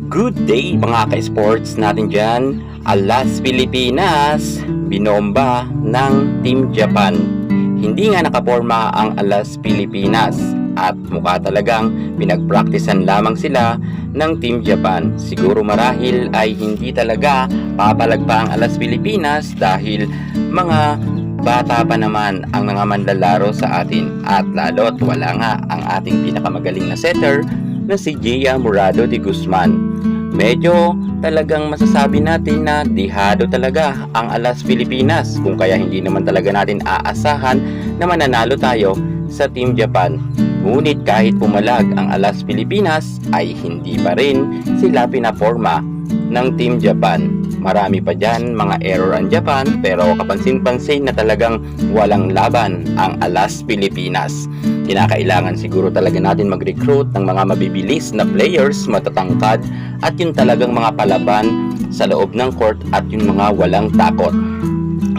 Good day mga ka-sports natin dyan. Alas Pilipinas, binomba ng Team Japan. Hindi nga nakaporma ang Alas Pilipinas at mukha talagang pinagpraktisan lamang sila ng Team Japan. Siguro marahil ay hindi talaga papalagpa ang Alas Pilipinas dahil mga bata pa naman ang mga manlalaro sa atin at lalo't wala nga ang ating pinakamagaling na setter na si Gia Murado de Guzman. Medyo talagang masasabi natin na dihado talaga ang Alas Pilipinas kung kaya hindi naman talaga natin aasahan na mananalo tayo sa Team Japan. Ngunit kahit pumalag ang Alas Pilipinas ay hindi pa rin sila pinaporma ng Team Japan. Marami pa dyan mga error ang Japan pero kapansin-pansin na talagang walang laban ang Alas Pilipinas. Kinakailangan siguro talaga natin mag-recruit ng mga mabibilis na players, matatangkad at yung talagang mga palaban sa loob ng court at yung mga walang takot.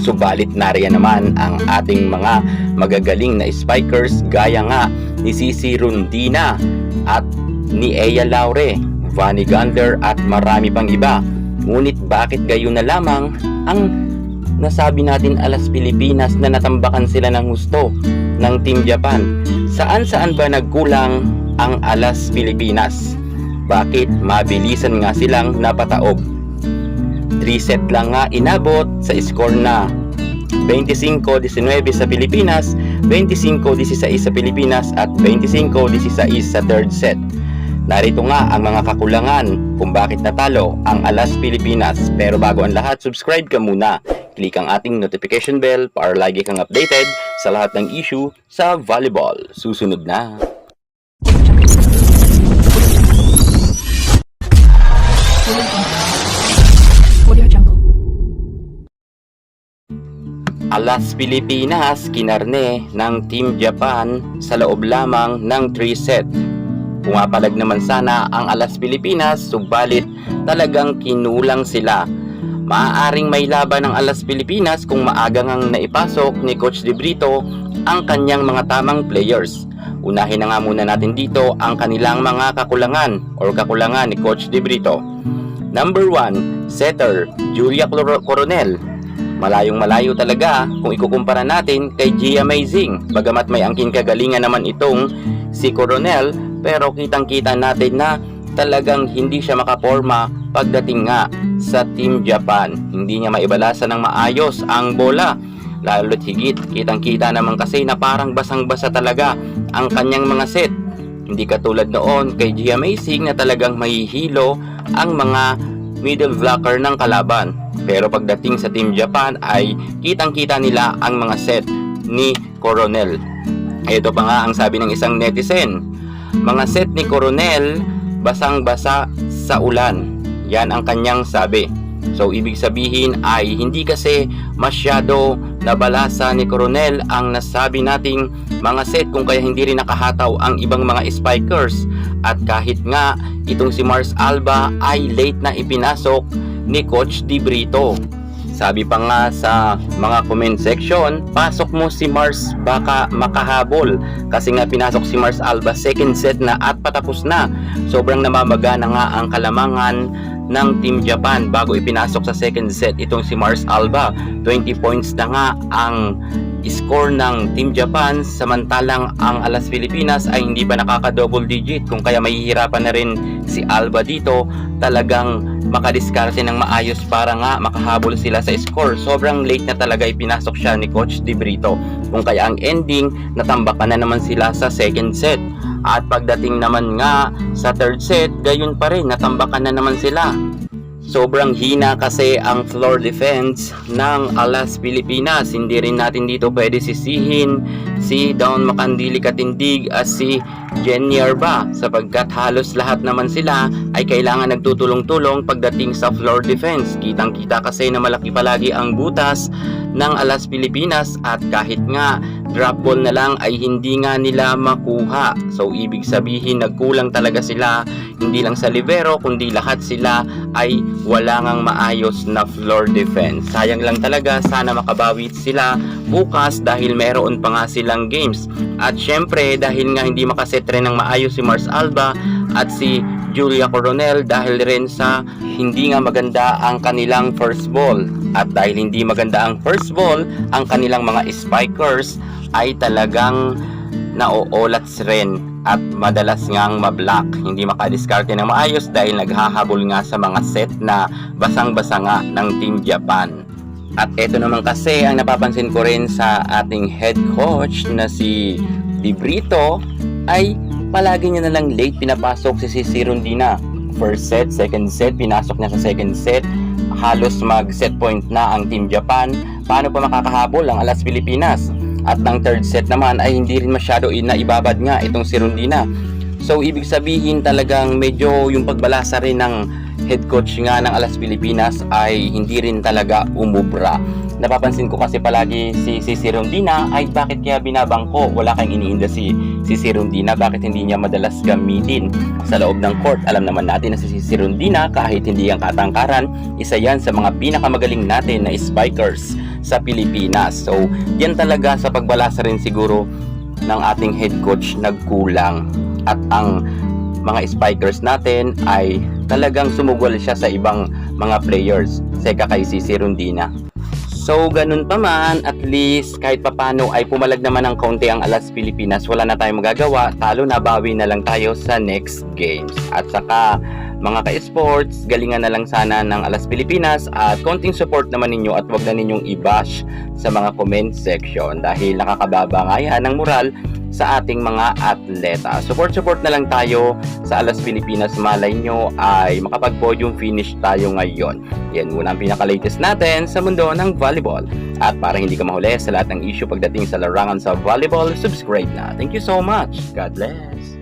Subalit nariyan naman ang ating mga magagaling na spikers gaya nga ni Cici Rondina at ni Ea Laure, Vanny Gander at marami pang iba. Ngunit bakit gayon na lamang ang nasabi natin Alas Pilipinas na natambakan sila ng husto ng Team Japan? Saan ba nagkulang ang Alas Pilipinas? Bakit mabilisan nga silang napataob? 3 set lang nga inabot sa score na 25-19 sa Pilipinas, 25-16 sa Pilipinas at 25-16 sa third set. Narito nga ang mga kakulangan kung bakit natalo ang Alas Pilipinas. Pero bago ang lahat, subscribe ka muna. Click ang ating notification bell para lagi kang updated sa lahat ng issue sa volleyball. Susunod na. Alas Pilipinas kinarne ng Team Japan sa loob lamang ng 3 set. Pumapalag naman sana ang Alas Pilipinas, subalit talagang kinulang sila. Maaaring may laban ng Alas Pilipinas kung maaga ngang naipasok ni Coach De Brito ang kanyang mga tamang players. Unahin na nga muna natin dito ang kanilang mga kakulangan ni Coach De Brito. Number 1, setter Julia Coronel. Malayong malayo talaga kung ikukumpara natin kay Gia Amazing. Bagamat may angkin kagalingan naman itong si Coronel, pero kitang-kita natin na talagang hindi siya makaporma pagdating nga sa Team Japan. Hindi niya maibalasa ng maayos ang bola. Lalo't higit, kitang-kita naman kasi na parang basang-basa talaga ang kanyang mga set. Hindi katulad noon kay Gia Amazing na talagang mahihilo ang mga middle blocker ng kalaban. Pero pagdating sa Team Japan ay kitang-kita nila ang mga set ni Coronel. Ito pa nga ang sabi ng isang netizen, mga set ni Coronel basang-basa sa ulan. Yan ang kanyang sabi. So ibig sabihin ay hindi kasi masyado nabalasa ni Coronel ang nasabi nating mga set kung kaya hindi rin nakahataw ang ibang mga spikers. At kahit nga itong si Mars Alba ay late na ipinasok ni Coach De Brito. Sabi pa nga sa mga comment section, pasok mo si Mars baka makahabol. Kasi nga pinasok si Mars Alba second set na at patapos na. Sobrang namamaga na nga ang kalamangan ng Team Japan bago ipinasok sa second set itong si Mars Alba. 20 points na nga ang score ng Team Japan, samantalang ang Alas Pilipinas ay hindi pa nakaka-double digit. Kung kaya mahihirapan na rin si Alba dito talagang makadiskarte ng maayos para nga makahabol sila sa score. Sobrang late na talaga ipinasok siya ni Coach De Brito. Kung kaya ang ending, natambakan na naman sila sa second set. At pagdating naman nga sa third set, gayon pa rin, natambakan na naman sila. Sobrang hina kasi ang floor defense ng Alas Pilipinas. Hindi rin natin dito pwede sisihin si Dawn Makandili Katindig at si Jenny Arba sapagkat halos lahat naman sila ay kailangan nagtutulong-tulong pagdating sa floor defense. Kitang-kita kasi na malaki palagi ang butas ng Alas Pilipinas at kahit nga drop ball na lang ay hindi nga nila makuha. So ibig sabihin nagkulang talaga sila, hindi lang sa libero kundi lahat sila ay wala ngang maayos na floor defense. Sayang lang talaga, sana makabawi sila bukas dahil meron pa nga silang games. At syempre dahil nga hindi makaset rin ng maayos si Mars Alba at si Julia Coronel dahil rin sa hindi nga maganda ang kanilang first ball. At dahil hindi maganda ang first ball, ang kanilang mga spikers ay talagang naoolats rin at madalas ngang mablock. Hindi makadiskarte ng maayos dahil naghahabol nga sa mga set na basang-basa nga ng Team Japan. At eto naman kasi ang napapansin ko rin sa ating head coach na si Di Brito ay palagi niya nalang late pinapasok si Cici Rondina. First set, second set, pinasok niya sa second set. Halos mag-set point na ang Team Japan. Paano pa makakahabol ang Alas Pilipinas? At ng third set naman ay hindi rin masyado naibabad nga itong si Rondina. So ibig sabihin talagang medyo yung pagbalasa rin ng head coach nga ng Alas Pilipinas ay hindi rin talaga umubra. Napapansin ko kasi palagi si Cici Rondina ay bakit kaya binabangko? Wala kang iniinda si Cici Rondina, bakit hindi niya madalas gamitin sa loob ng court? Alam naman natin na si Cici Rondina kahit hindi ang katangkaran, isa yan sa mga pinakamagaling natin na spikers sa Pilipinas. So yan talaga sa pagbalasa rin siguro ng ating head coach nagkulang. At ang mga spikers natin ay talagang sumugol siya sa ibang mga players kay Cici Rondina. So ganun pa man, at least kahit papano ay pumalag naman ng kaunti ang Alas Pilipinas. Wala na tayong magagawa, talo na, bawi na lang tayo sa next games. At saka mga ka-sports, galingan na lang sana ng Alas Pilipinas at konting support naman ninyo at wag na ninyong i-bash sa mga comment section dahil nakakababa nga yan ng moral sa ating mga atleta. Support na lang tayo sa Alas Pilipinas. Malay nyo ay makapag-podium finish tayo ngayon. Yan muna ang pinaka-latest natin sa mundo ng volleyball. At para hindi ka mahuli sa lahat ng issue pagdating sa larangan sa volleyball, subscribe na. Thank you so much. God bless.